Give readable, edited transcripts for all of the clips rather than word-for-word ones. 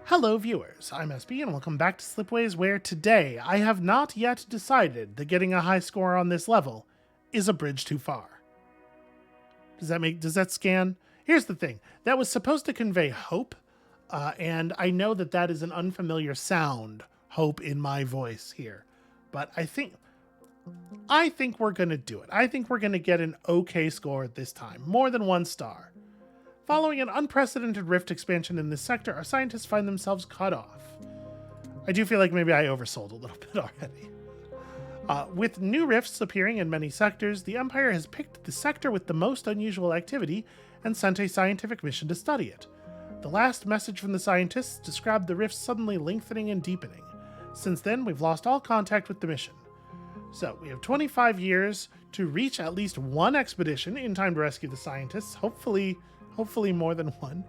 Hello viewers, I'm SB and welcome back to Slipways, where today I have not yet decided that getting a high score on this level is a bridge too far. Does that scan? Here's the thing, that was supposed to convey hope, and I know that that is an unfamiliar sound, hope in my voice here, but I think we're gonna do it. I think we're gonna get an okay score this time, more than 1 star. Following an unprecedented rift expansion in this sector, our scientists find themselves cut off. I do feel like maybe I oversold a little bit already. With new rifts appearing in many sectors, the Empire has picked the sector with the most unusual activity and sent a scientific mission to study it. The last message from the scientists described the rifts suddenly lengthening and deepening. Since then, we've lost all contact with the mission. So, we have 25 years to reach at least one expedition in time to rescue the scientists, hopefully more than one,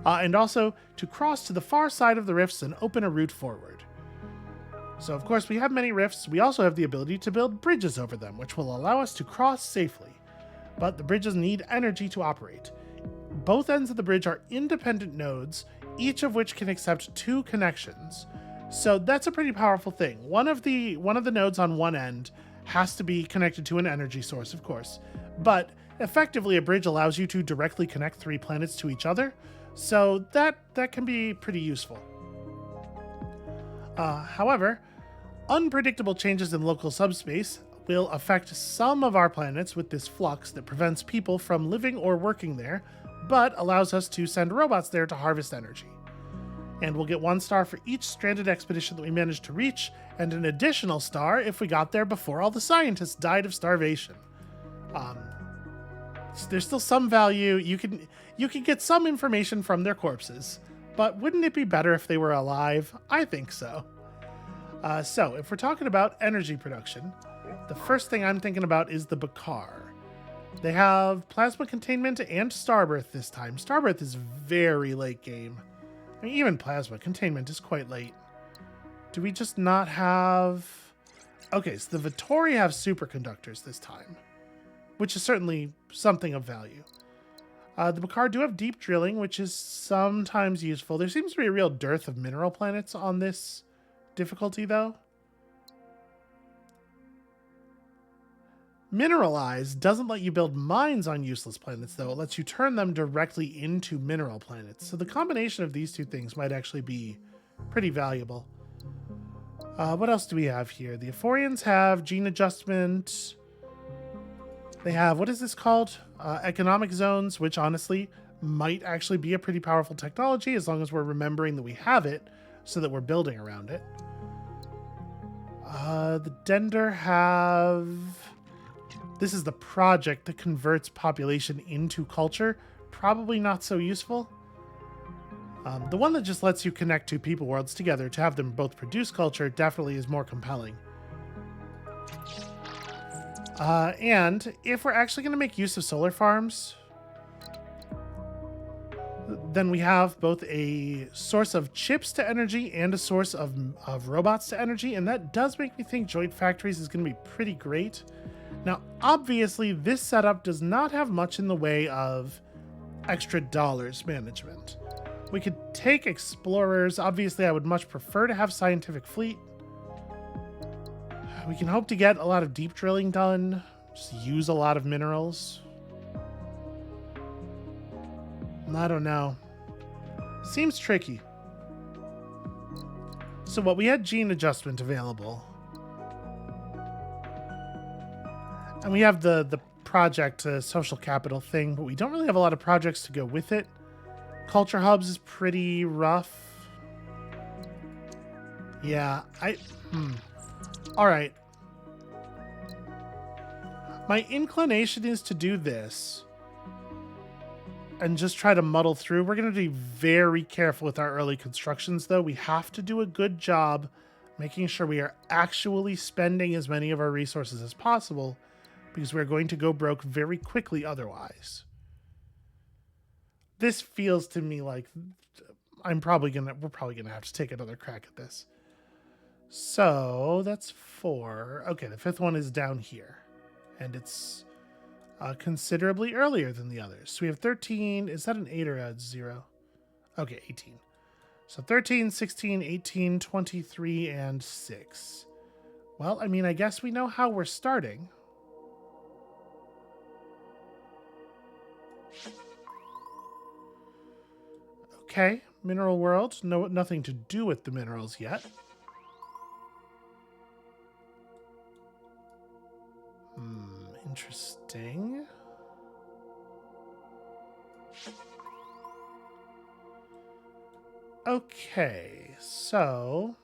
and also to cross to the far side of the rifts and open a route forward. So of course we have many rifts, we also have the ability to build bridges over them, which will allow us to cross safely. But the bridges need energy to operate. Both ends of the bridge are independent nodes, each of which can accept 2 connections. So that's a pretty powerful thing. One of the nodes on one end has to be connected to an energy source, of course, but effectively, a bridge allows you to directly connect 3 planets to each other, so that can be pretty useful. However, unpredictable changes in local subspace will affect some of our planets with this flux that prevents people from living or working there, but allows us to send robots there to harvest energy. And we'll get 1 star for each stranded expedition that we managed to reach, and an additional star if we got there before all the scientists died of starvation. There's still some value. You can get some information from their corpses, but wouldn't it be better if they were alive? I think so. So if we're talking about energy production, the first thing I'm thinking about is the Bakar. They have plasma containment and starbirth this time. Starbirth is very late game. I mean, even plasma containment is quite late. Do we just not have... Okay, so the Vittori have superconductors this time, which is certainly something of value. The Bakar do have deep drilling, which is sometimes useful. There seems to be a real dearth of mineral planets on this difficulty, though. Mineralized doesn't let you build mines on useless planets, though. It lets you turn them directly into mineral planets. So the combination of these 2 things might actually be pretty valuable. What else do we have here? The Ephorians have gene adjustment. They have, what is this called? Economic zones, which honestly might actually be a pretty powerful technology as long as we're remembering that we have it so that we're building around it. The Dender have... This is the project that converts population into culture. Probably not so useful. The one that just lets you connect 2 people worlds together to have them both produce culture definitely is more compelling. And if we're actually going to make use of solar farms, then we have both a source of chips to energy and a source of robots to energy, and that does make me think joint factories is going to be pretty great. Now, obviously, this setup does not have much in the way of extra dollars management. We could take explorers. Obviously, I would much prefer to have scientific fleet. We can hope to get a lot of deep drilling done, just use a lot of minerals. I don't know. Seems tricky. So what, we had gene adjustment available. And we have the project social capital thing, but we don't really have a lot of projects to go with it. Culture hubs is pretty rough. Yeah, all right. My inclination is to do this and just try to muddle through. We're going to be very careful with our early constructions, though. We have to do a good job making sure we are actually spending as many of our resources as possible, because we're going to go broke very quickly otherwise. This feels to me like we're probably gonna have to take another crack at this. So that's 4. Okay, the 5th one is down here, and it's considerably earlier than the others. So we have 13. Is that an 8 or a 0? Okay, 18. So 13, 16, 18, 23, and 6. Well, I mean, I guess we know how we're starting. Okay, mineral world. No, nothing to do with the minerals yet. Interesting. Okay, so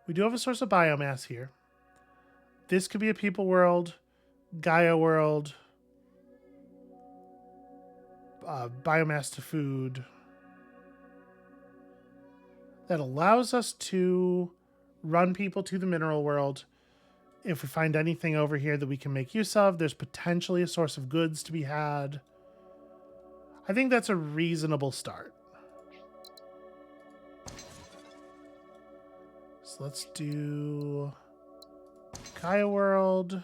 we do have a source of biomass here. This could be a people world, Gaia world, biomass to food. That allows us to run people to the mineral world. If we find anything over here that we can make use of, there's potentially a source of goods to be had. I think that's a reasonable start. So let's do Gaia World,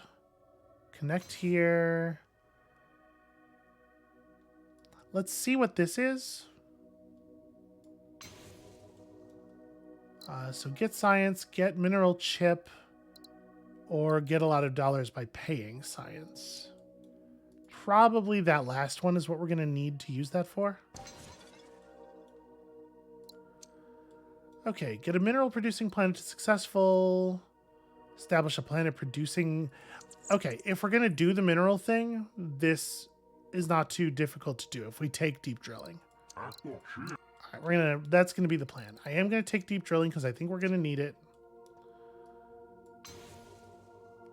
connect here. Let's see what this is. So get science, get mineral chip, or get a lot of dollars by paying science. Probably that last one is what we're going to need to use that for. Okay, get a mineral producing planet to successful. Establish a planet producing. Okay, if we're going to do the mineral thing, this is not too difficult to do if we take deep drilling. All right, that's going to be the plan. I am going to take deep drilling because I think we're going to need it.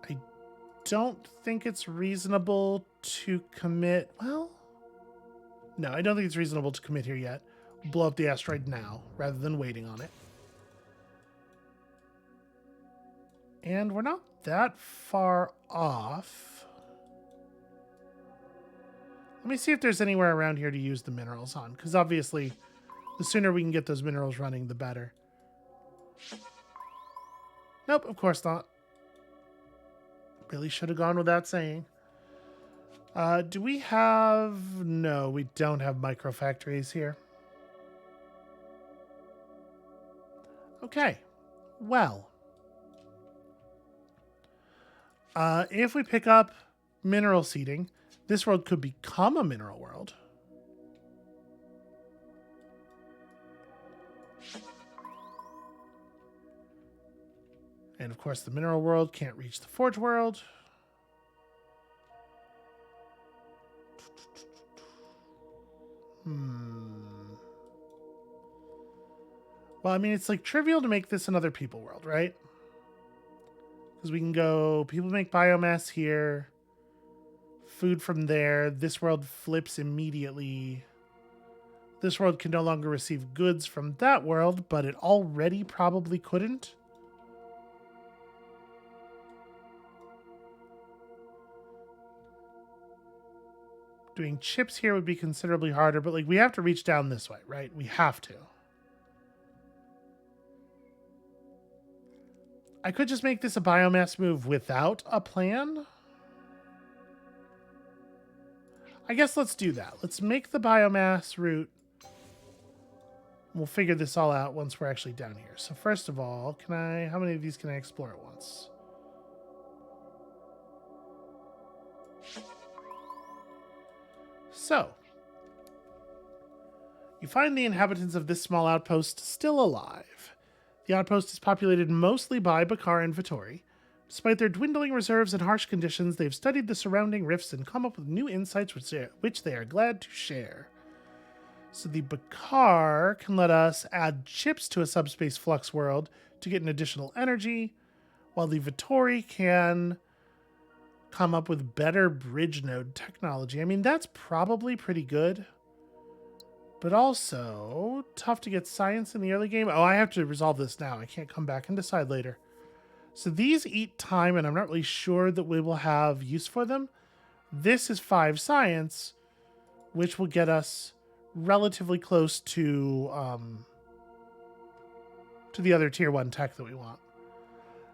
I don't think it's reasonable to commit. Well, no, I don't think it's reasonable to commit here yet. Blow up the asteroid now rather than waiting on it. And we're not that far off. Let me see if there's anywhere around here to use the minerals on, because obviously the sooner we can get those minerals running, the better. Nope, of course not. Really should have gone without saying. Do we have... No, we don't have microfactories here. Okay, well. If we pick up mineral seeding, this world could become a mineral world. And of course, the mineral world can't reach the forge world. Well, I mean, it's like trivial to make this another people world, right? Because we can go, people make biomass here, food from there. This world flips immediately. This world can no longer receive goods from that world, but it already probably couldn't. Doing chips here would be considerably harder, but like we have to reach down this way, right? We have to. I could just make this a biomass move without a plan. I guess let's do that. Let's make the biomass route. We'll figure this all out once we're actually down here. So first of all, how many of these can I explore at once? So, you find the inhabitants of this small outpost still alive. The outpost is populated mostly by Bakar and Vittori. Despite their dwindling reserves and harsh conditions, they've studied the surrounding rifts and come up with new insights which they are glad to share. So the Bakar can let us add chips to a subspace flux world to get an additional energy, while the Vittori can come up with better bridge node technology. I mean, that's probably pretty good. But also, tough to get science in the early game. Oh, I have to resolve this now. I can't come back and decide later. So these eat time, and I'm not really sure that we will have use for them. This is 5 science, which will get us relatively close to the other tier 1 tech that we want.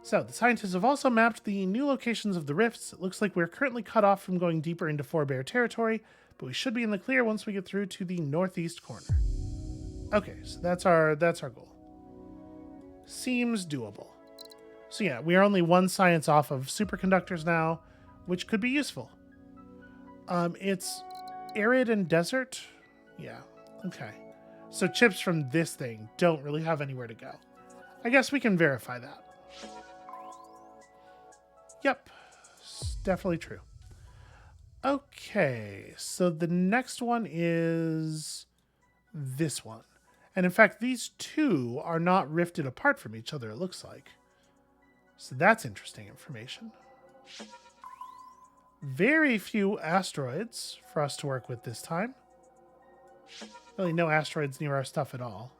So, the scientists have also mapped the new locations of the rifts. It looks like we're currently cut off from going deeper into Forebear territory, but we should be in the clear once we get through to the northeast corner. Okay, so that's our goal. Seems doable. So yeah, we are only one science off of superconductors now, which could be useful. It's arid and desert. Yeah, okay. So chips from this thing don't really have anywhere to go. I guess we can verify that. Yep, it's definitely true. Okay, so the next one is this one. And in fact, these two are not rifted apart from each other, it looks like. So that's interesting information. Very few asteroids for us to work with this time. Really no asteroids near our stuff at all.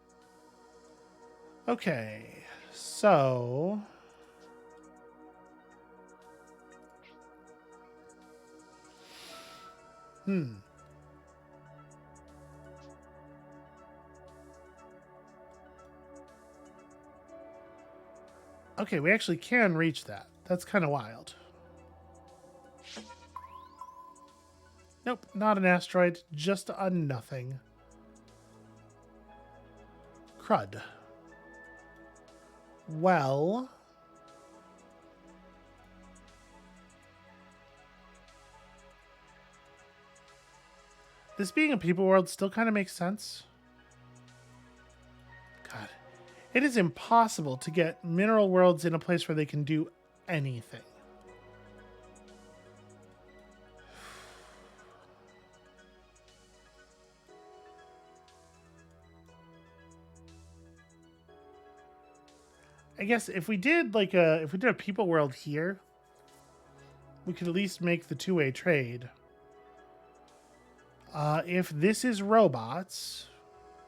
Okay, so... Okay, we actually can reach that. That's kind of wild. Nope, not an asteroid, just a nothing. Crud. Well... this being a people world still kind of makes sense. God. It is impossible to get mineral worlds in a place where they can do anything. I guess if we did a people world here, we could at least make the two-way trade. If this is robots,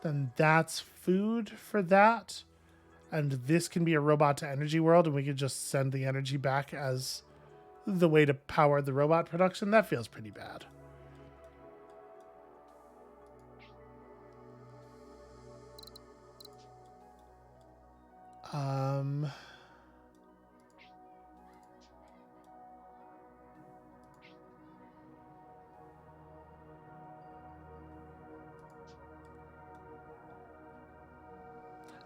then that's food for that. And this can be a robot to energy world, and we could just send the energy back as the way to power the robot production. That feels pretty bad.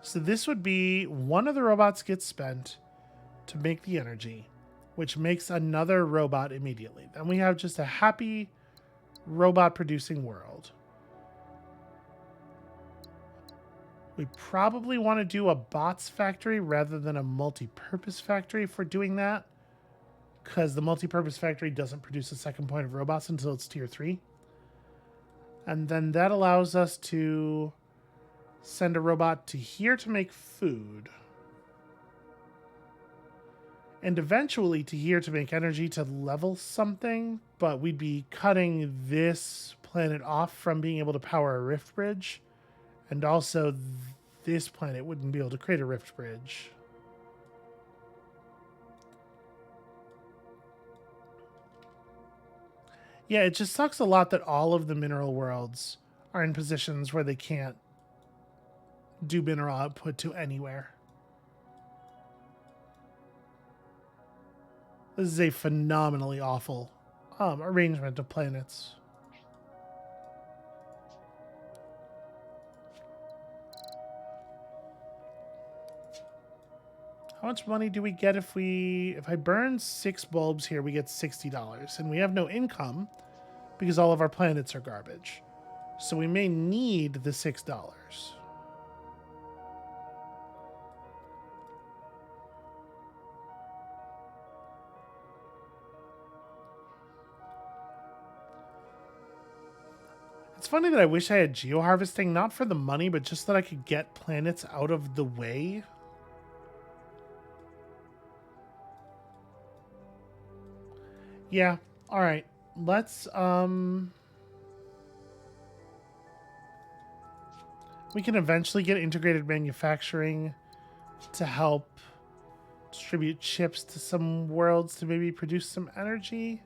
So this would be one of the robots gets spent to make the energy, which makes another robot immediately. Then we have just a happy robot producing world. We probably want to do a bots factory rather than a multi-purpose factory for doing that, because the multi-purpose factory doesn't produce a second point of robots until it's tier 3. And then that allows us to send a robot to here to make food. And eventually to here to make energy to level something, but we'd be cutting this planet off from being able to power a rift bridge. And also this planet wouldn't be able to create a rift bridge. Yeah, it just sucks a lot that all of the mineral worlds are in positions where they can't do mineral output to anywhere. This is a phenomenally awful arrangement of planets. How much money do we get if I burn 6 bulbs here, we get $60. And we have no income because all of our planets are garbage. So we may need the $6. It's funny that I wish I had geo-harvesting, not for the money, but just that I could get planets out of the way. Yeah, alright. Let's, we can eventually get integrated manufacturing to help distribute chips to some worlds to maybe produce some energy.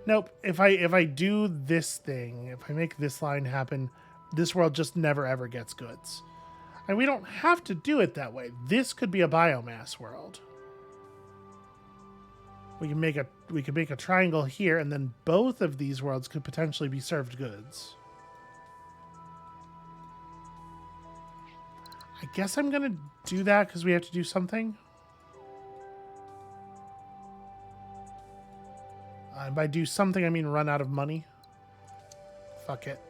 Nope. If I do this thing, if I make this line happen, this world just never ever gets goods. And we don't have to do it that way. This could be a biomass world. We can make a triangle here, and then both of these worlds could potentially be served goods. I guess I'm gonna do that because we have to do something. By do something, I mean run out of money. Fuck it.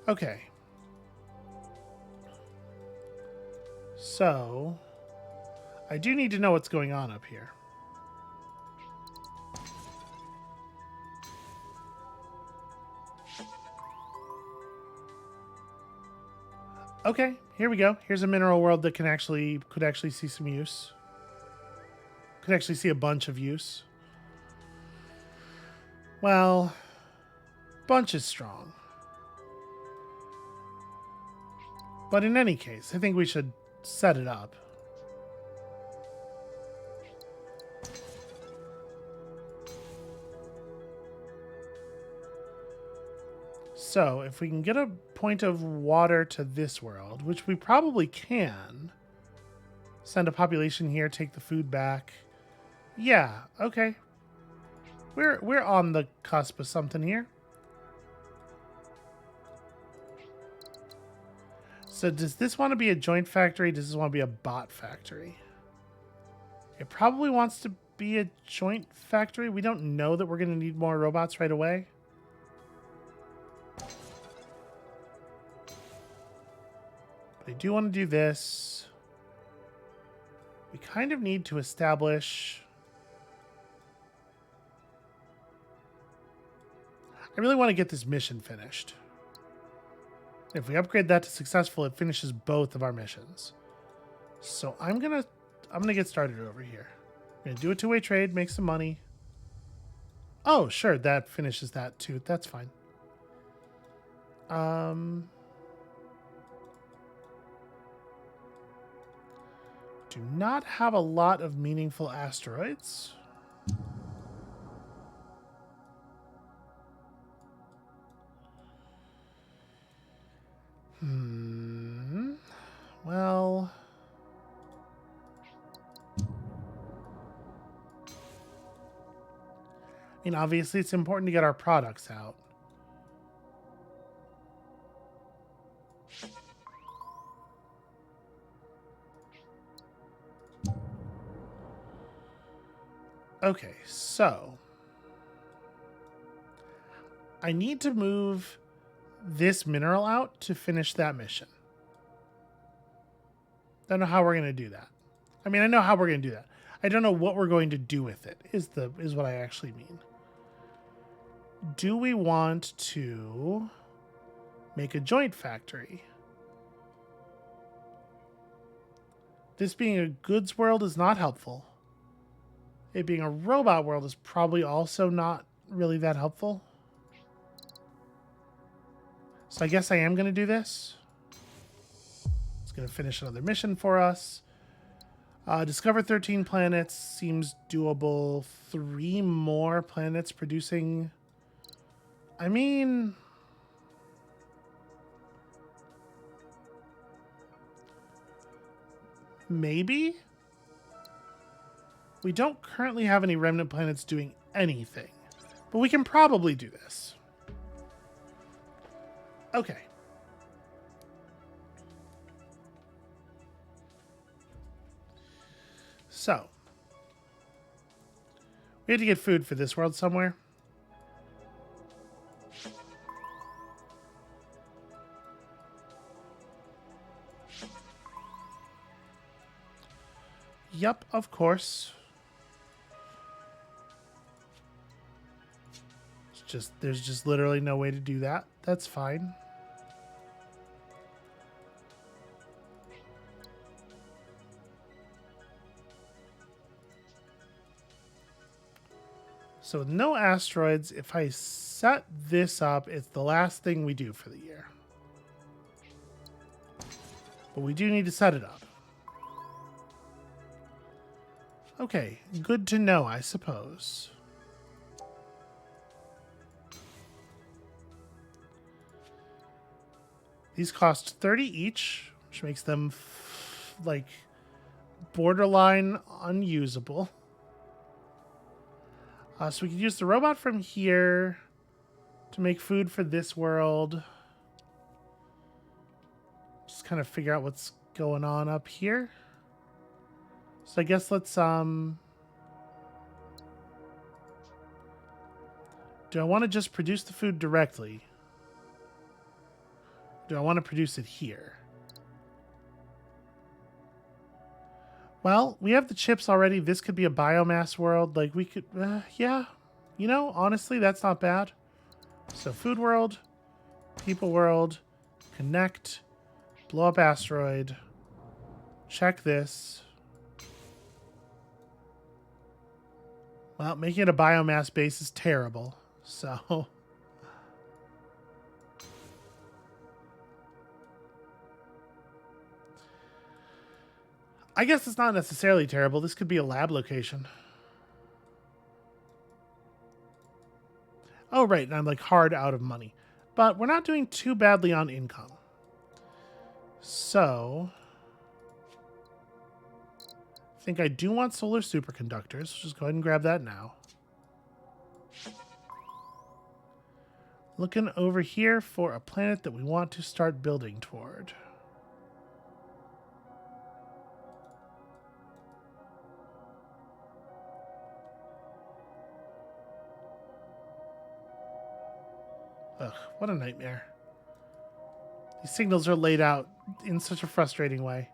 Okay. So, I do need to know what's going on up here. Okay, here we go. Here's a mineral world that could actually see some use. Could actually see a bunch of use. Well, bunch is strong. But in any case, I think we should set it up. So, if we can get a point of water to this world, which we probably can, send a population here, take the food back. Yeah, okay. We're on the cusp of something here. So does this want to be a joint factory? Does this want to be a bot factory? It probably wants to be a joint factory. We don't know that we're going to need more robots right away. But I do want to do this. We kind of need to establish... I really want to get this mission finished. If we upgrade that to successful, it finishes both of our missions. So I'm gonna get started over here. I'm gonna do a two-way trade, make some money. Oh, sure, that finishes that too. That's fine. Do not have a lot of meaningful asteroids. Well... I mean, obviously it's important to get our products out. Okay, so... I need to move this mineral out to finish that mission. Don't know how we're going to do that. I mean, I know how we're going to do that. I don't know what we're going to do with it, is what I actually mean. Do we want to make a joint factory? This being a goods world is not helpful. It being a robot world is probably also not really that helpful. So I guess I am going to do this. It's going to finish another mission for us. Discover 13 planets seems doable. 3 more planets producing... I mean... maybe? We don't currently have any remnant planets doing anything. But we can probably do this. Okay. So. We had to get food for this world somewhere. Yup, of course. There's just literally no way to do that. That's fine. So with no asteroids, if I set this up, it's the last thing we do for the year. But we do need to set it up. Okay, good to know, I suppose. These cost 30 each, which makes them like borderline unusable. So we could use the robot from here to make food for this world. Just kind of figure out what's going on up here. So I guess let's, do I want to just produce the food directly? Do I want to produce it here? Well, we have the chips already. This could be a biomass world. Like, we could... yeah. You know, honestly, that's not bad. So, food world, people world, connect, blow up asteroid, check this. Well, making it a biomass base is terrible. So... I guess it's not necessarily terrible. This could be a lab location. Oh, right. And I'm like hard out of money. But we're not doing too badly on income. So... I think I do want solar superconductors. Just go ahead and grab that now. Looking over here for a planet that we want to start building toward. Ugh, what a nightmare. These signals are laid out in such a frustrating way.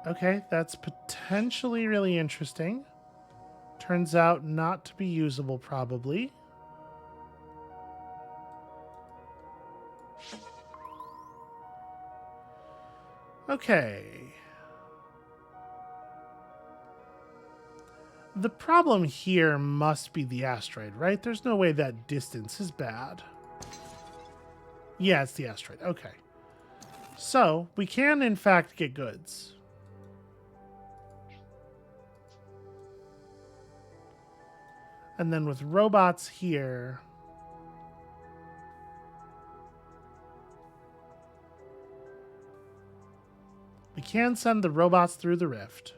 Okay, that's potentially really interesting. Turns out not to be usable, probably. Okay. The problem here must be the asteroid, right? There's no way that distance is bad. Yeah, it's the asteroid. Okay. So, we can, in fact, get goods. And then with robots here... we can send the robots through the rift.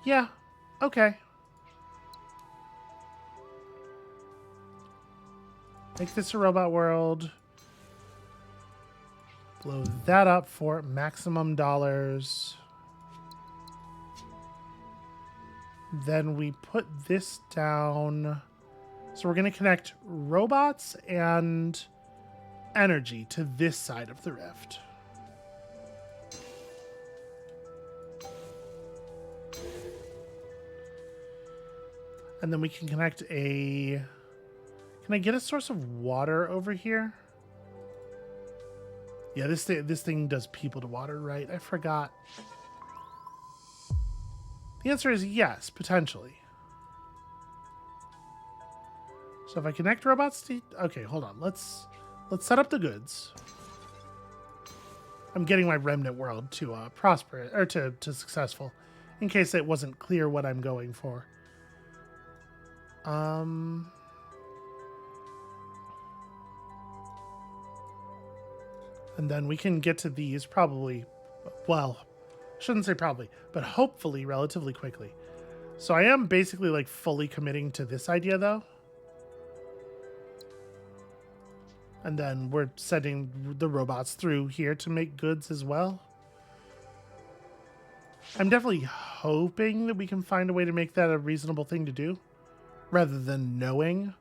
Yeah, okay. Make this a robot world. Blow that up for maximum dollars. Then we put this down. So we're going to connect robots and energy to this side of the rift. And then we can connect a... Can I get a source of water over here? Yeah, this thing does people to water, right? I forgot. The answer is yes, potentially. So if I connect robots to... Okay, hold on. Let's set up the goods. I'm getting my remnant world to prosper, or to successful, in case it wasn't clear what I'm going for. And then we can get to these probably, well, shouldn't say probably, but hopefully relatively quickly. So I am basically like fully committing to this idea though. And then we're sending the robots through here to make goods as well. I'm definitely hoping that we can find a way to make that a reasonable thing to do, rather than knowing.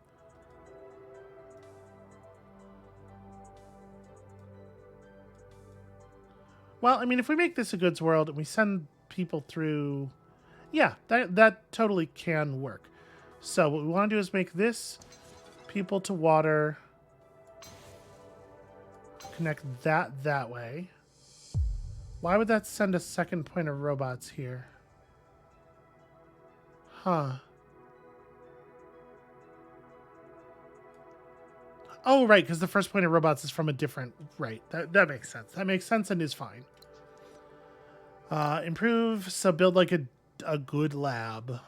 Well, I mean, if we make this a goods world and we send people through... Yeah, that totally can work. So what we want to do is make this people to water... Connect that way. Why would that send a second point of robots here? Huh. Oh, right, because the first point of robots is from a different... Right, that makes sense. That makes sense and is fine. Improve, so build like a good lab.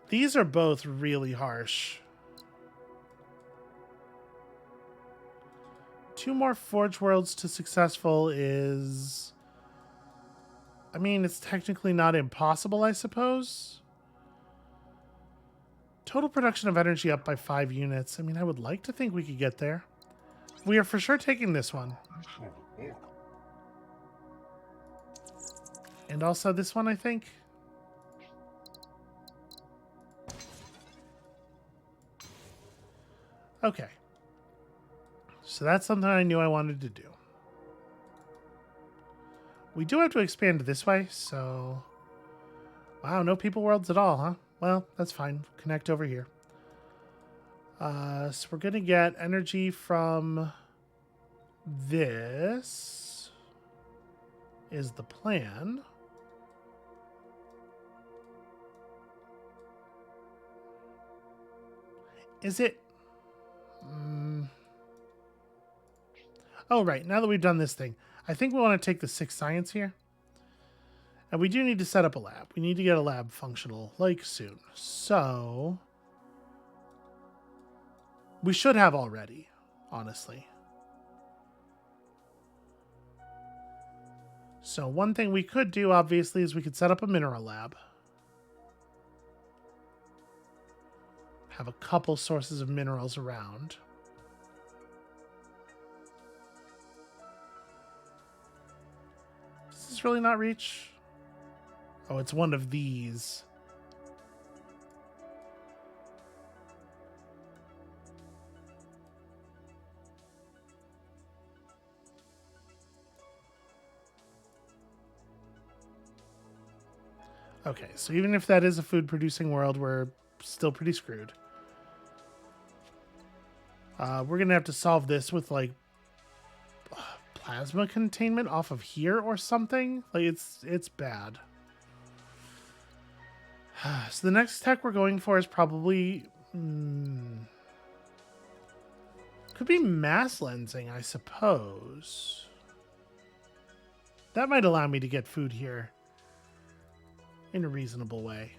These are both really harsh. 2 more Forge Worlds to successful is... I mean, it's technically not impossible, I suppose. Total production of energy up by 5 units. I mean, I would like to think we could get there. We are for sure taking this one. And also this one, I think. Okay. So that's something I knew I wanted to do. We do have to expand this way, so... Wow, no people worlds at all, huh? Well, that's fine. Connect over here. So we're going to get energy from this is the plan. Is it... Oh, right. Now that we've done this thing, I think we want to take the 6 science here. And we do need to set up a lab. We need to get a lab functional, like, soon. So... we should have already, honestly. So one thing we could do, obviously, is we could set up a mineral lab. Have a couple sources of minerals around. Does this really not reach? Oh, it's one of these. Okay, so even if that is a food-producing world, we're still pretty screwed. We're going to have to solve this with, like, plasma containment off of here or something. Like, it's bad. So the next tech we're going for is probably... could be mass lensing, I suppose. That might allow me to get food here in a reasonable way.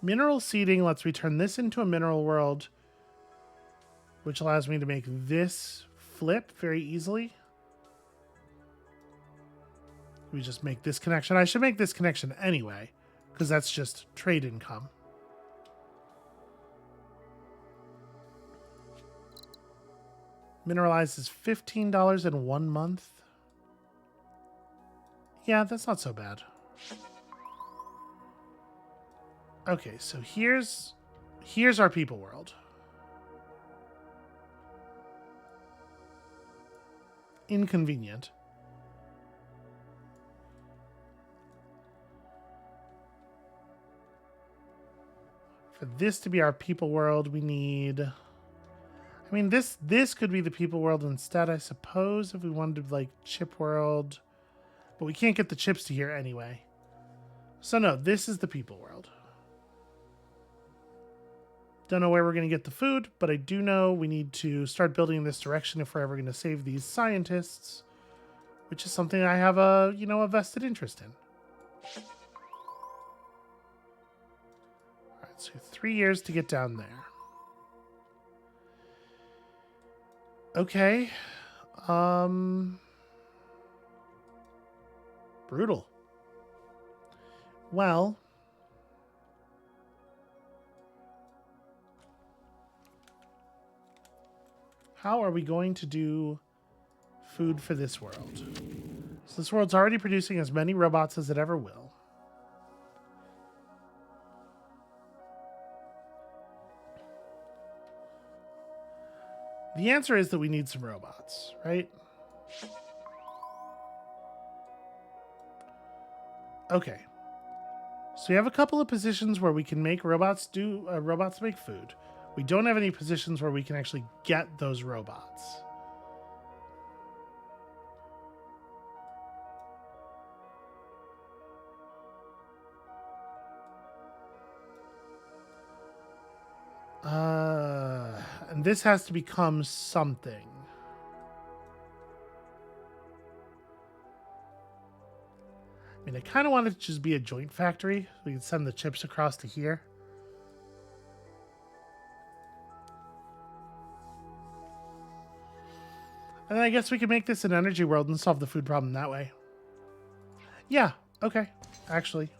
Mineral seeding lets me turn this into a mineral world, which allows me to make this flip very easily. We just make this connection. I should make this connection anyway, because that's just trade income. Mineralized is $15 in 1 month. Yeah, that's not so bad. Okay, so here's our people world. Inconvenient. For this to be our people world, we need... I mean, this could be the people world instead, I suppose, if we wanted to, like, chip world. But we can't get the chips to here anyway. So no, this is the people world. Don't know where we're going to get the food, but I do know we need to start building in this direction if we're ever going to save these scientists, which is something I have a, you know, a vested interest in. All right, so 3 years to get down there. Okay. Brutal. Well, how are we going to do food for this world? So this world's already producing as many robots as it ever will. The answer is that we need some robots, right? Okay. So we have a couple of positions where we can make robots make food. We don't have any positions where we can actually get those robots. And this has to become something. I mean, I kind of want it to just be a joint factory. We can send the chips across to here. And then I guess we could make this an energy world and solve the food problem that way. Yeah, okay, actually.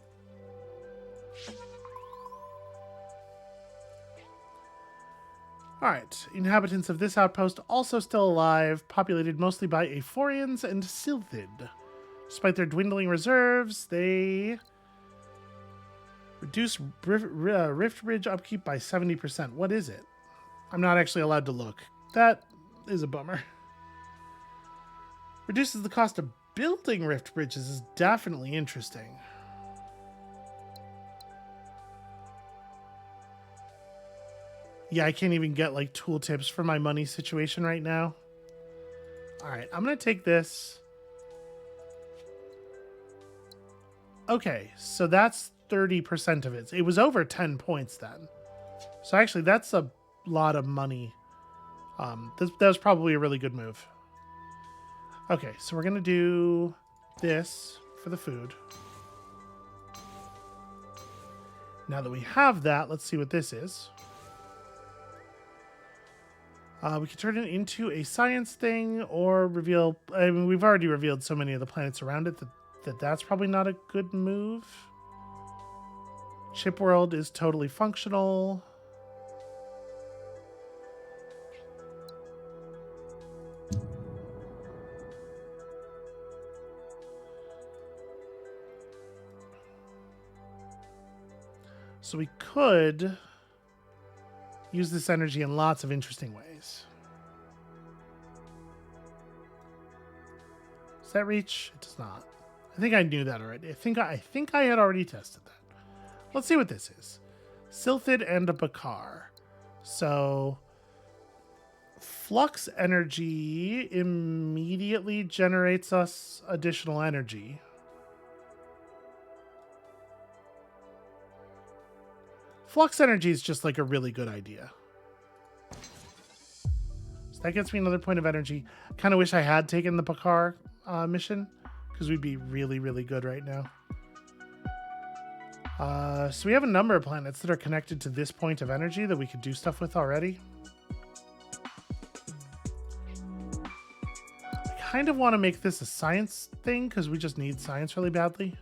Alright, inhabitants of this outpost also still alive, populated mostly by Aphorians and Sylphid. Despite their dwindling reserves, they reduce Rift Bridge upkeep by 70%. What is it? I'm not actually allowed to look. That is a bummer. Reduces the cost of building Rift Bridges is definitely interesting. Yeah, I can't even get like tooltips for my money situation right now. All right, I'm going to take this. Okay, so that's 30% of it. It was over 10 points then. So actually, that's a lot of money. That was probably a really good move. Okay, so we're going to do this for the food. Now that we have that, let's see what this is. We can turn it into a science thing or reveal... I mean, we've already revealed so many of the planets around it that's probably not a good move. Chip world is totally functional. So we could use this energy in lots of interesting ways. Does that reach? It does not. I think I knew that already. I think I had already tested that. Let's see what this is. Sylphid and a Bakar. So flux energy immediately generates us additional energy. Flux energy is just like a really good idea. So that gets me another point of energy. Kind of wish I had taken the Bakar mission, because we'd be really, really good right now. So we have a number of planets that are connected to this point of energy that we could do stuff with already. I kind of want to make this a science thing, because we just need science really badly.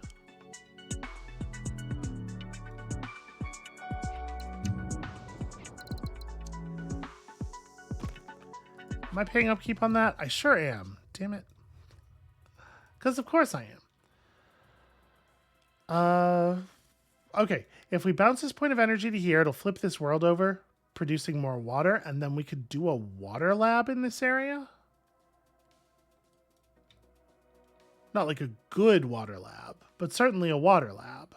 Am I paying upkeep on that? I sure am. Damn it. Because of course I am. Okay. If we bounce this point of energy to here, it'll flip this world over, producing more water, and then we could do a water lab in this area. Not like a good water lab, but certainly a water lab.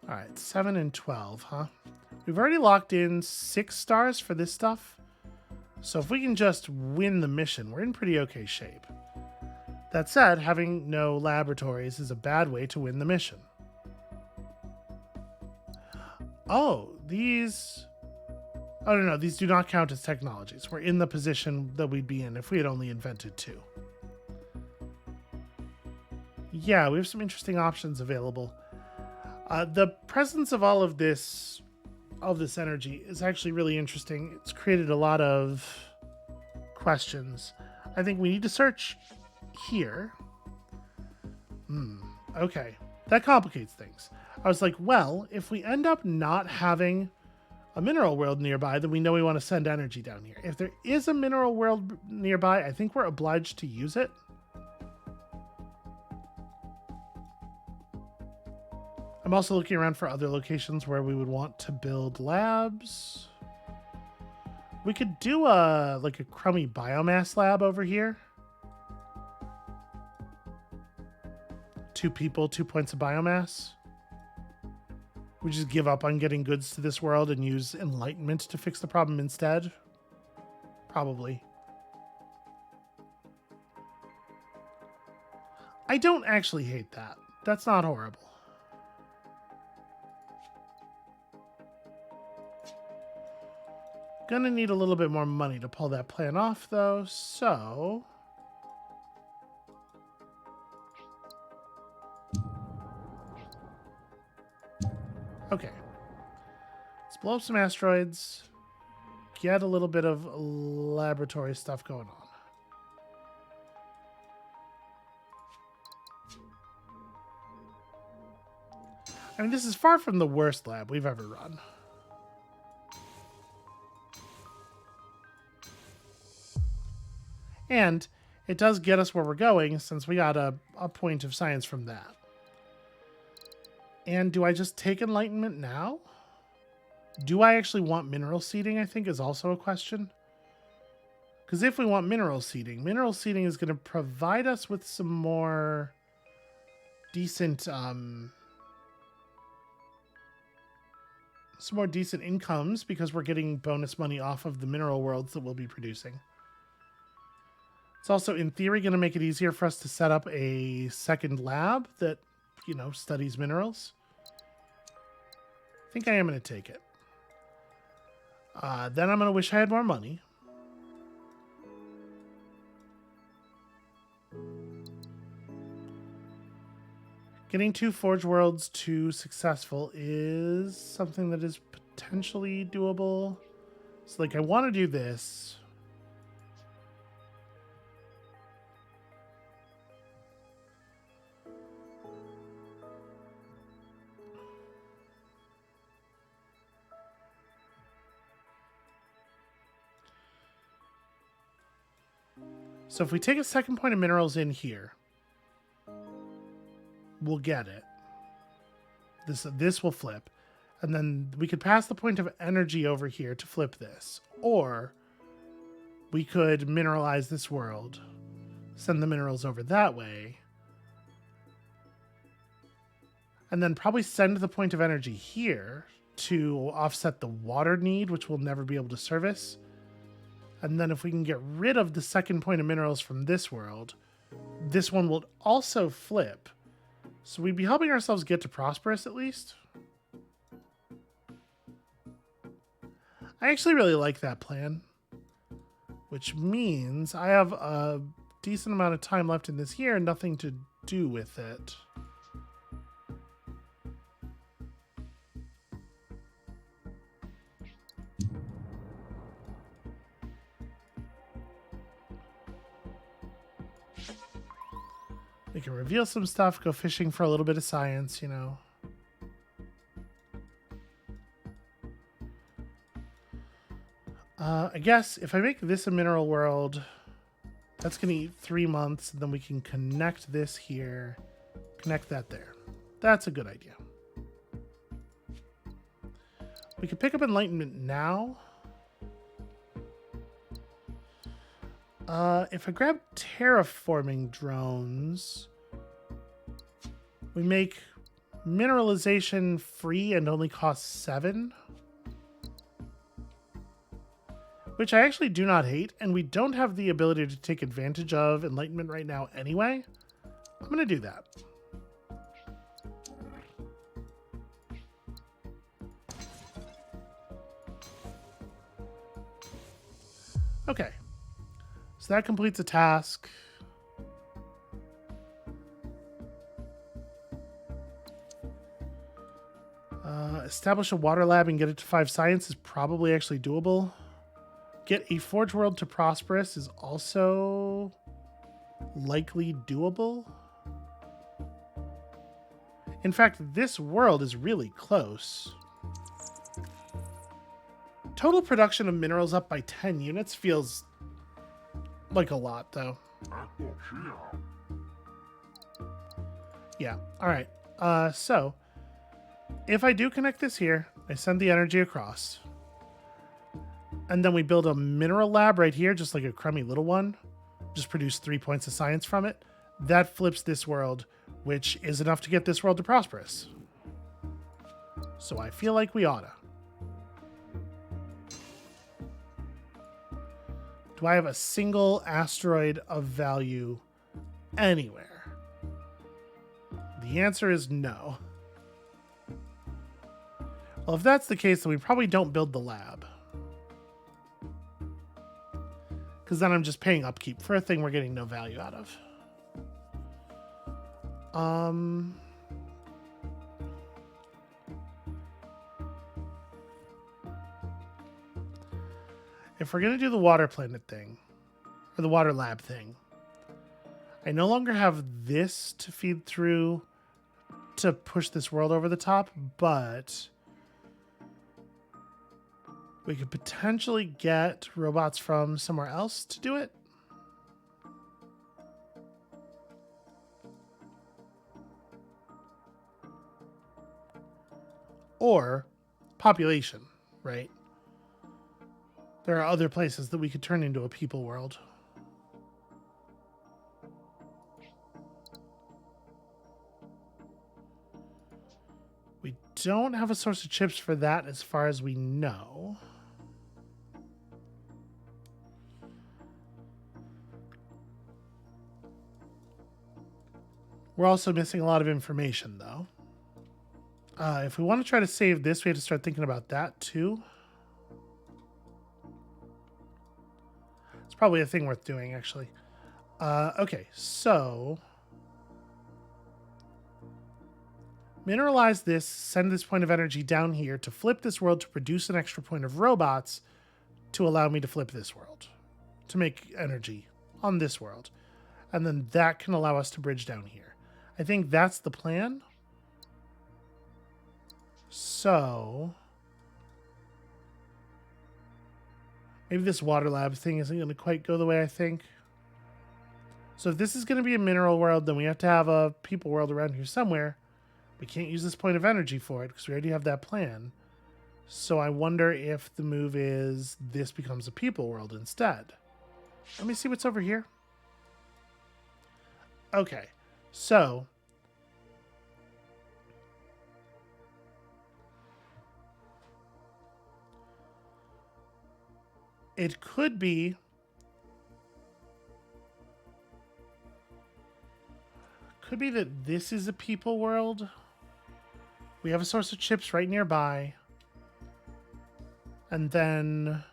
All right, 7 and 12, huh? We've already locked in 6 stars for this stuff. So if we can just win the mission, we're in pretty okay shape. That said, having no laboratories is a bad way to win the mission. Oh, these... Oh, no, these do not count as technologies. We're in the position that we'd be in if we had only invented 2. Yeah, we have some interesting options available. The presence of all of this energy is actually really interesting. It's created a lot of questions. I think we need to search here. Okay. That complicates things. I was like, well, if we end up not having a mineral world nearby, then we know we want to send energy down here. If there is a mineral world nearby, I think we're obliged to use it. I'm also looking around for other locations where we would want to build labs. We could do a crummy biomass lab over here. 2 people, 2 points of biomass. We just give up on getting goods to this world and use enlightenment to fix the problem instead. Probably. I don't actually hate that. That's not horrible. Gonna need a little bit more money to pull that plan off, though, so... Okay. Let's blow up some asteroids. Get a little bit of laboratory stuff going on. I mean, this is far from the worst lab we've ever run. And it does get us where we're going, since we got a point of science from that. And do I just take enlightenment now? Do I actually want mineral seeding, I think, is also a question. Because if we want mineral seeding is going to provide us with some more decent... some more decent incomes, because we're getting bonus money off of the mineral worlds that we'll be producing. It's also, in theory, going to make it easier for us to set up a second lab that, you know, studies minerals. I think I am going to take it. Then I'm going to wish I had more money. Getting 2 Forge Worlds to successful is something that is potentially doable. So, like, I want to do this. So if we take a second point of minerals in here, we'll get it. This will flip. And then we could pass the point of energy over here to flip this. Or we could mineralize this world, send the minerals over that way, and then probably send the point of energy here to offset the water need, which we'll never be able to service. And then if we can get rid of the second point of minerals from this world, this one will also flip. So we'd be helping ourselves get to prosperous at least. I actually really like that plan, which means I have a decent amount of time left in this year and nothing to do with it. We can reveal some stuff, go fishing for a little bit of science, you know. I guess if I make this a mineral world, that's going to eat 3 months. And then we can connect this here, connect that there. That's a good idea. We can pick up enlightenment now. If I grab terraforming drones, we make mineralization free and only costs 7. Which I actually do not hate, and we don't have the ability to take advantage of enlightenment right now anyway. I'm going to do that. Okay. So that completes a task. Establish a water lab and get it to 5 science is probably actually doable. Get a Forge World to prosperous is also likely doable. In fact, this world is really close. Total production of minerals up by 10 units feels like a lot, though. Yeah, all right. So, if I do connect this here, I send the energy across. And then we build a mineral lab right here, just like a crummy little one. Just produce 3 points of science from it. That flips this world, which is enough to get this world to prosperous. So I feel like we oughta. Do I have a single asteroid of value anywhere? The answer is no. Well, if that's the case, then we probably don't build the lab. Because then I'm just paying upkeep for a thing we're getting no value out of. If we're going to do the water planet thing, or the water lab thing, I no longer have this to feed through to push this world over the top, but we could potentially get robots from somewhere else to do it. Or population, right? There are other places that we could turn into a people world. We don't have a source of chips for that as far as we know. We're also missing a lot of information, though. If we want to try to save this, we have to start thinking about that, too. It's probably a thing worth doing, actually. Okay, so... mineralize this, send this point of energy down here to flip this world to produce an extra point of robots to allow me to flip this world. To make energy on this world. And then that can allow us to bridge down here. I think that's the plan. So... maybe this water lab thing isn't going to quite go the way I think. So if this is going to be a mineral world, then we have to have a people world around here somewhere. We can't use this point of energy for it because we already have that plan. So I wonder if the move is this becomes a people world instead. Let me see what's over here. Okay, so... it could be... could be that this is a people world. We have a source of chips right nearby. And then...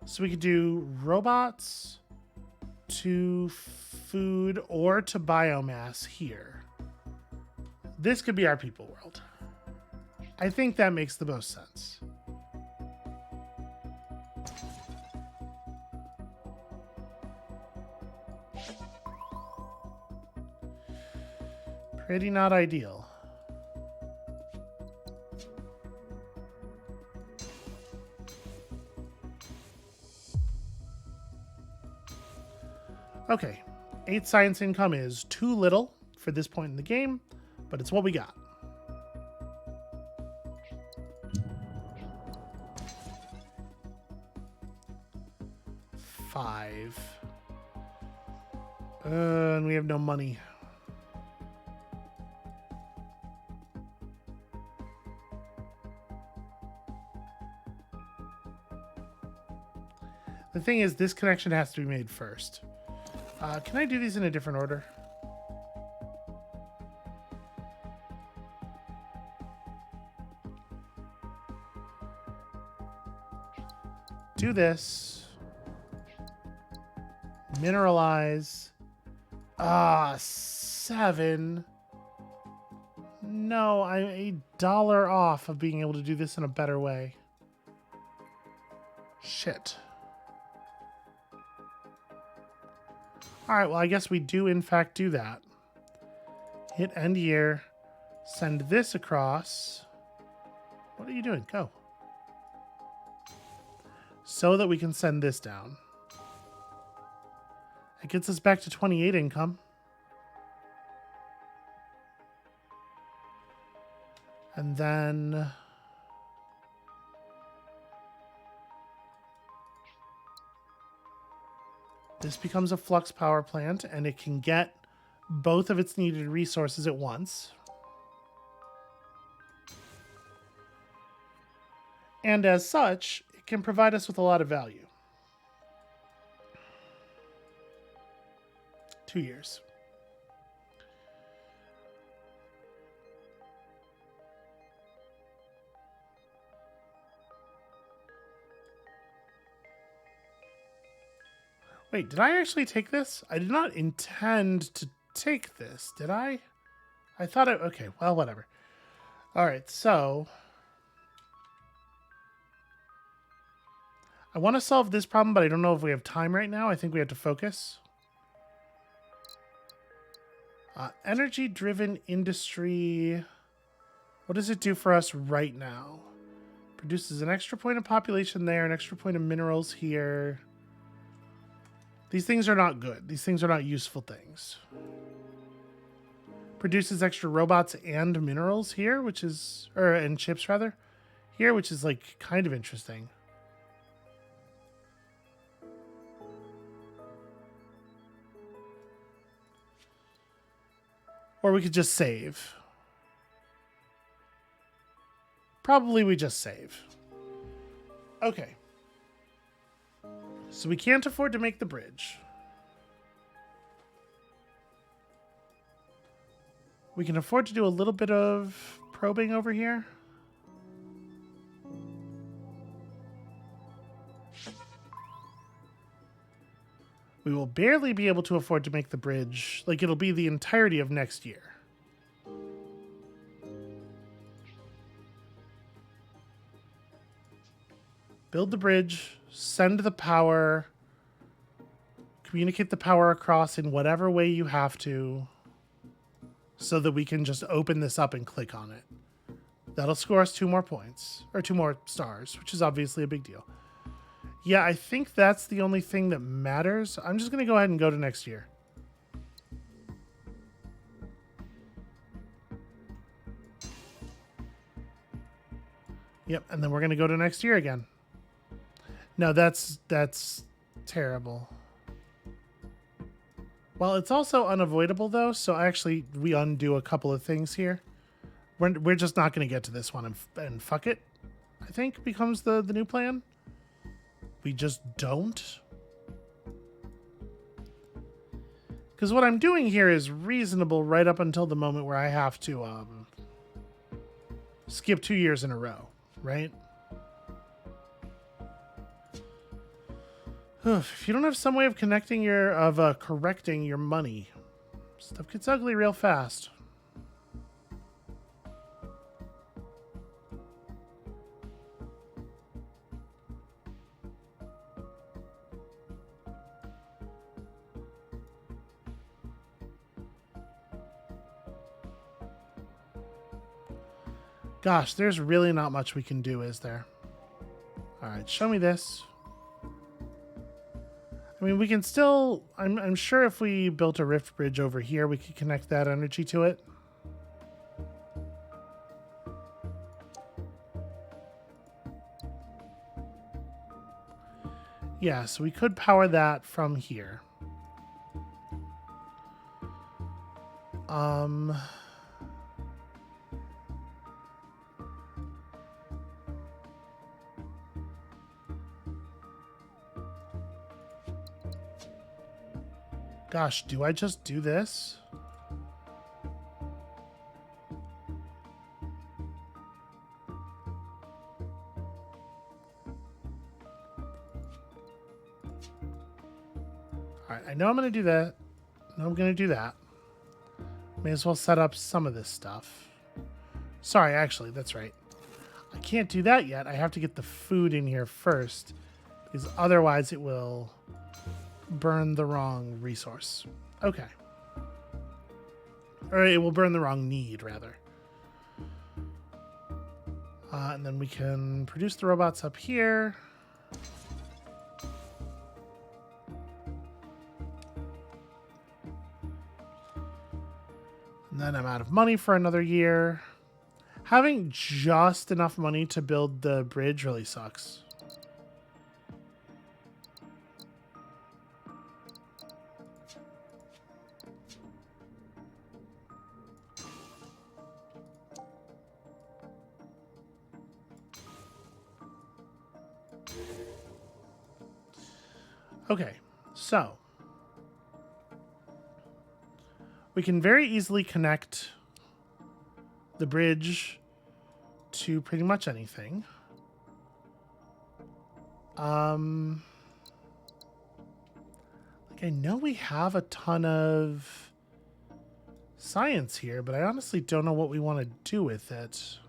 so we could do robots to food or to biomass here. This could be our people world. I think that makes the most sense. Pretty not ideal. Okay, 8 science income is too little for this point in the game, but it's what we got. Five. And we have no money. The thing is, this connection has to be made first. Can I do these in a different order? Do this. Mineralize. 7. No, I'm $1 off of being able to do this in a better way. Shit. Alright, well, I guess we do, in fact, do that. Hit end year. Send this across. What are you doing? Go. So that we can send this down. It gets us back to 28 income. And then... this becomes a flux power plant, and it can get both of its needed resources at once. And as such, it can provide us with a lot of value. 2 years. Wait, did I actually take this? I did not intend to take this, did I? I thought it... Okay, well, whatever. All right, so... I want to solve this problem, but I don't know if we have time right now. I think we have to focus. Energy-driven industry. What does it do for us right now? Produces an extra point of population there, an extra point of minerals here. These things are not good. These things are not useful things. Produces extra robots and minerals here, which is... and chips, rather. Here, which is, like, kind of interesting. Or we could just save. Probably we just save. Okay. So we can't afford to make the bridge. We can afford to do a little bit of probing over here. We will barely be able to afford to make the bridge. Like, it'll be the entirety of next year. Build the bridge, send the power, communicate the power across in whatever way you have to, so that we can just open this up and click on it. That'll score us 2 more points, or 2 more stars, which is obviously a big deal. Yeah, I think that's the only thing that matters. I'm just going to go ahead and go to next year. Yep, and then we're going to go to next year again. No, that's terrible. Well, it's also unavoidable, though, so actually we undo a couple of things here. We're just not going to get to this one, and fuck it, I think, becomes the new plan. We just don't. Because what I'm doing here is reasonable right up until the moment where I have to skip 2 years in a row, right? If you don't have some way of correcting your money, stuff gets ugly real fast. Gosh, there's really not much we can do, is there? All right, show me this. I mean, we can still... I'm sure if we built a rift bridge over here, we could connect that energy to it. Yeah, so we could power that from here. Gosh, do I just do this? Alright, I know I'm going to do that. I know I'm going to do that. May as well set up some of this stuff. Sorry, actually, that's right. I can't do that yet. I have to get the food in here first, because otherwise it will burn the wrong resource. Okay. Or it will burn the wrong need, rather. And then we can produce the robots up here. And then I'm out of money for another year. Having just enough money to build the bridge really sucks. Okay, so We can very easily connect the bridge to pretty much anything. Like I know we have a ton of science here, but I honestly don't know what we want to do with it.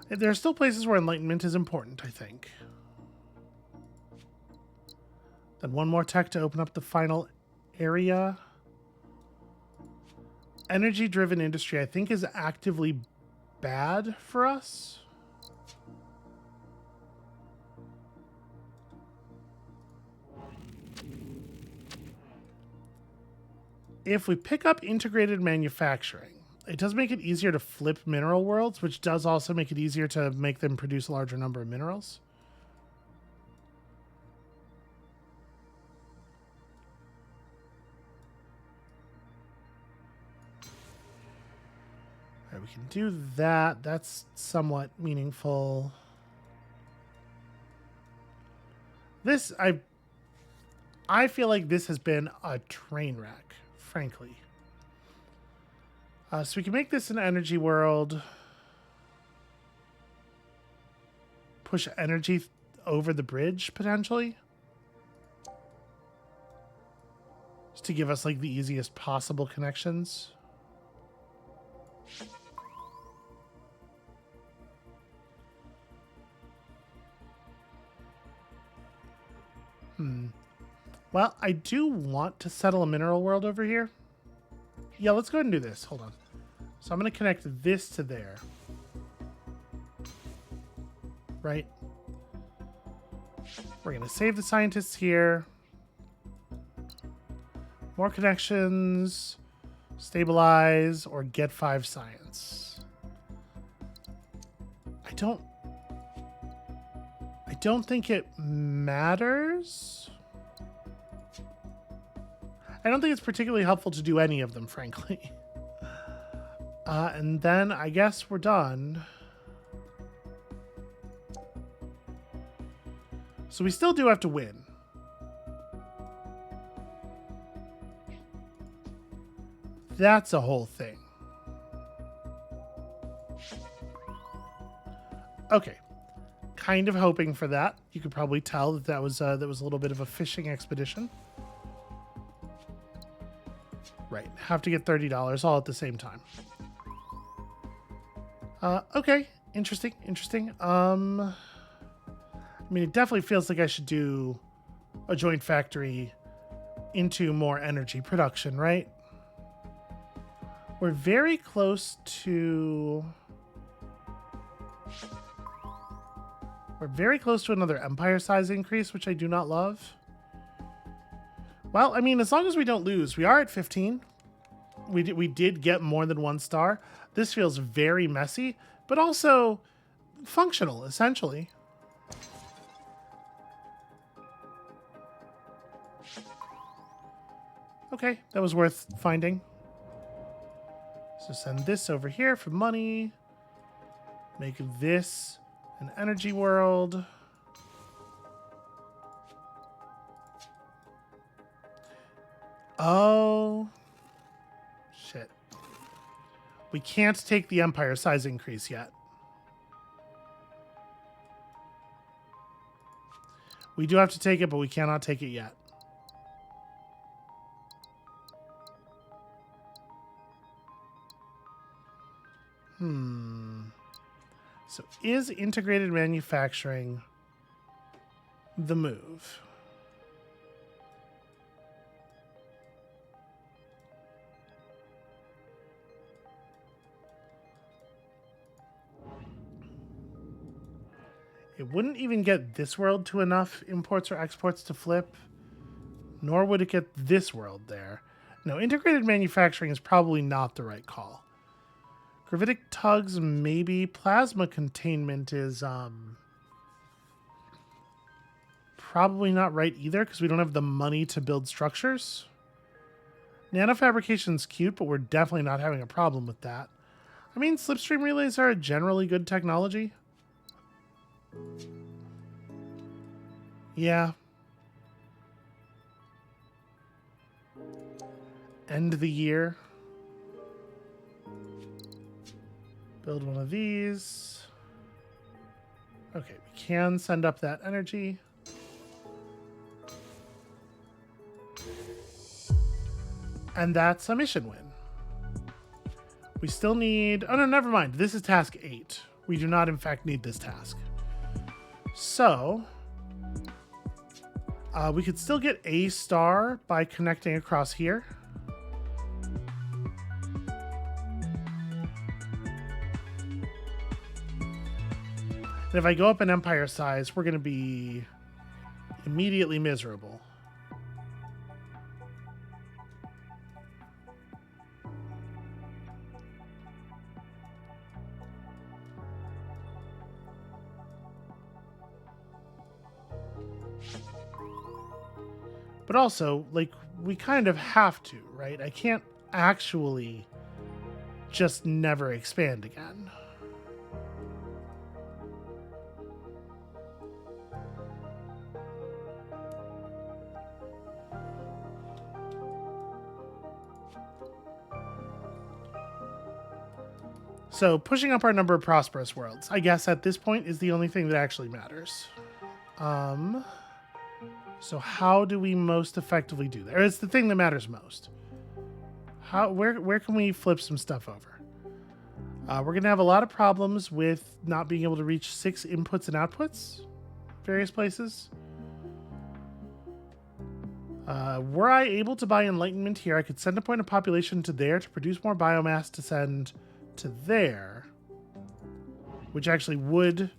There are still places where enlightenment is important, I think. Then one more tech to open up the final area. Energy-driven industry, I think, is actively bad for us. If we pick up integrated manufacturing, it does make it easier to flip mineral worlds, which does also make it easier to make them produce a larger number of minerals. All right, we can do that. That's somewhat meaningful. This, I feel like this has been a train wreck, frankly. So we can make this an energy world. Push energy over the bridge, potentially. Just to give us, like, the easiest possible connections. Well, I do want to settle a mineral world over here. Yeah, let's go ahead and do this. Hold on. So I'm going to connect this to there. Right? We're going to save the scientists here. More connections. Stabilize or get 5 science. I don't think it matters. I don't think it's particularly helpful to do any of them, frankly. And then I guess we're done. So we still do have to win. That's a whole thing. Okay. Kind of hoping for that. You could probably tell that that was a little bit of a fishing expedition. Right. Have to get $30 all at the same time. Okay. Interesting. I mean, it definitely feels like I should do a joint factory into more energy production, right? We're very close to... We're very close to another empire size increase, which I do not love. Well, I mean, as long as we don't lose, we are at 15. We did get more than 1 star. This feels very messy, but also functional, essentially. Okay, that was worth finding. So send this over here for money. Make this an energy world. Oh. Shit. We can't take the empire size increase yet. We do have to take it, but we cannot take it yet. So is integrated manufacturing the move? It wouldn't even get this world to enough imports or exports to flip, nor would it get this world there. No, integrated manufacturing is probably not the right call. Gravitic tugs, maybe. Plasma containment is probably not right either because we don't have the money to build structures. Nanofabrication's cute, but we're definitely not having a problem with that. I mean, slipstream relays are a generally good technology. Yeah. end the year. Build one of these. Okay, we can send up that energy. And that's a mission win. We still need... Oh, no, never mind. This is task 8. We do not, in fact, need this task. So, we could still get a star by connecting across here. And if I go up in empire size, we're going to be immediately miserable. But also, like, we kind of have to, right? I can't actually just never expand again. So pushing up our number of prosperous worlds, I guess at this point is the only thing that actually matters. So how do we most effectively do that? Or it's the thing that matters most. Where can we flip some stuff over? We're going to have a lot of problems with not being able to reach 6 inputs and outputs. Various places. Were I able to buy enlightenment here, I could send a point of population to there to produce more biomass to send to there. Which actually would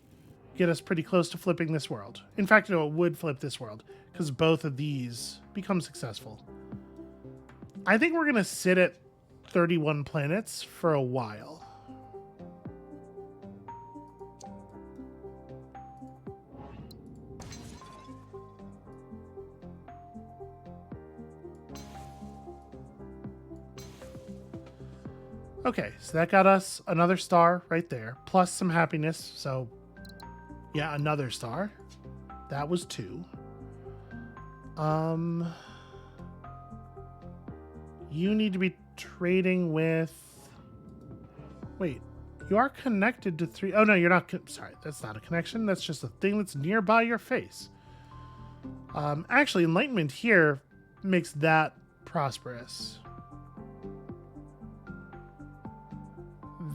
get us pretty close to flipping this world. In fact, no, it would flip this world. Because both of these become successful. I think we're going to sit at 31 planets for a while. Okay, so that got us another star right there, plus some happiness. So, yeah, another star. That was 2. You need to be trading with... Wait, you are connected to 3... Oh, no, you're not... Sorry, that's not a connection. That's just a thing that's nearby your face. Actually, enlightenment here makes that prosperous.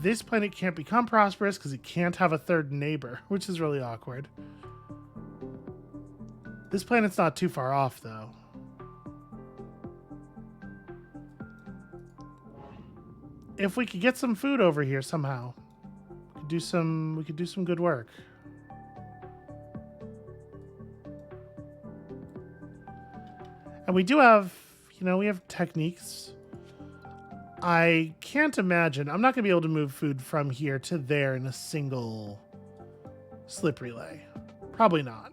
This planet can't become prosperous because it can't have a third neighbor, which is really awkward. This planet's not too far off, though. If we could get some food over here somehow, we could do some good work. And we do have, we have techniques. I can't imagine. I'm not going to be able to move food from here to there in a single slip relay. Probably not.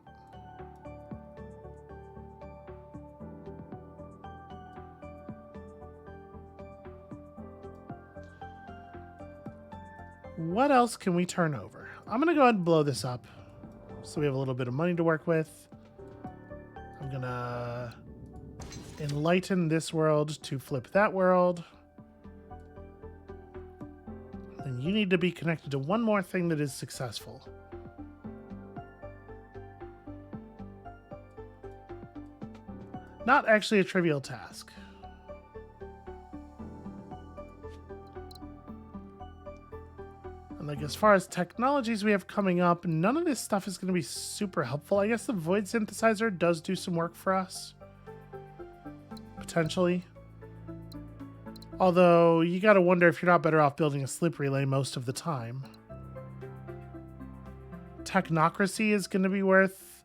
What else can we turn over? I'm going to go ahead and blow this up so we have a little bit of money to work with. I'm going to enlighten this world to flip that world. And you need to be connected to one more thing that is successful. Not actually a trivial task. And like as far as technologies we have coming up, none of this stuff is going to be super helpful. I guess the void synthesizer does do some work for us. Potentially. Although, you gotta wonder if you're not better off building a slip relay most of the time. Technocracy is gonna be worth,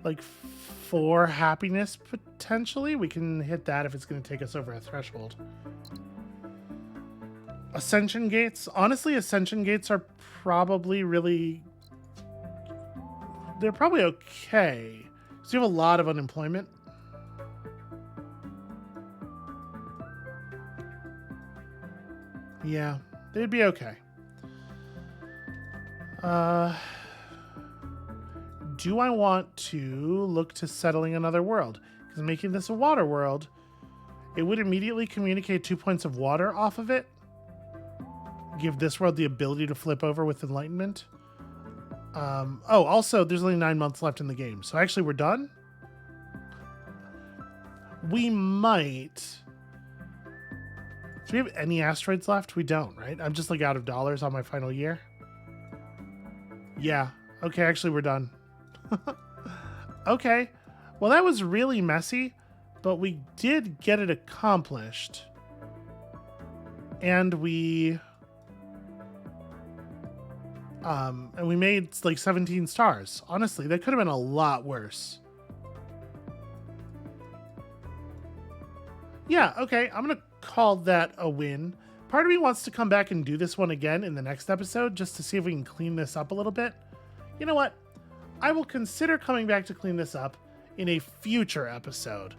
like, 4 happiness, potentially. We can hit that if it's gonna take us over a threshold. Ascension gates. Honestly, ascension gates are probably really... They're probably okay. So you have a lot of unemployment. Yeah, they'd be okay. Do I want to look to settling another world? Because making this a water world it would immediately communicate 2 points of water off of it. Give this world the ability to flip over with enlightenment. Oh, also, there's only 9 months left in the game. So actually, we're done? We might... Do we have any asteroids left? We don't, right? I'm just like out of dollars on my final year. Yeah. Okay, actually, we're done. Okay. Well, that was really messy, but we did get it accomplished. And we made like 17 stars. Honestly, that could have been a lot worse. Yeah, okay, I'm gonna call that a win. Part of me wants to come back and do this one again in the next episode just to see if we can clean this up a little bit. You know what? I will consider coming back to clean this up in a future episode.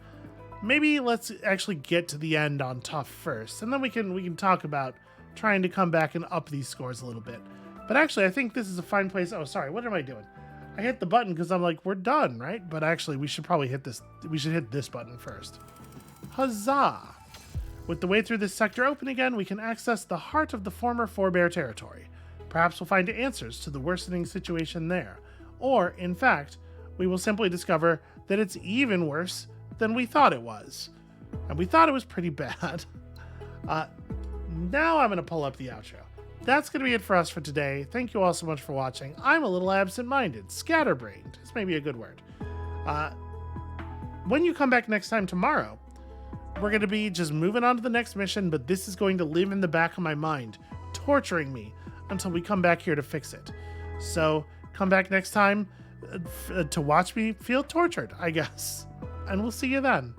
Maybe let's actually get to the end on tough first, and then we can talk about trying to come back and up these scores a little bit. But actually, I think this is a fine place. Oh, sorry, what am I doing? I hit the button because I'm like, we're done, right? But actually, we should probably hit this. We should hit this button first. Huzzah! With the way through this sector open again, we can access the heart of the former forebear territory. Perhaps we'll find answers to the worsening situation there. Or, in fact, we will simply discover that it's even worse than we thought it was. And we thought it was pretty bad. Now I'm going to pull up the outro. That's going to be it for us for today. Thank you all so much for watching. I'm a little absent-minded, scatterbrained. This may be a good word. When you come back next time tomorrow, we're going to be just moving on to the next mission, but this is going to live in the back of my mind, torturing me until we come back here to fix it. So come back next time to watch me feel tortured, I guess. And we'll see you then.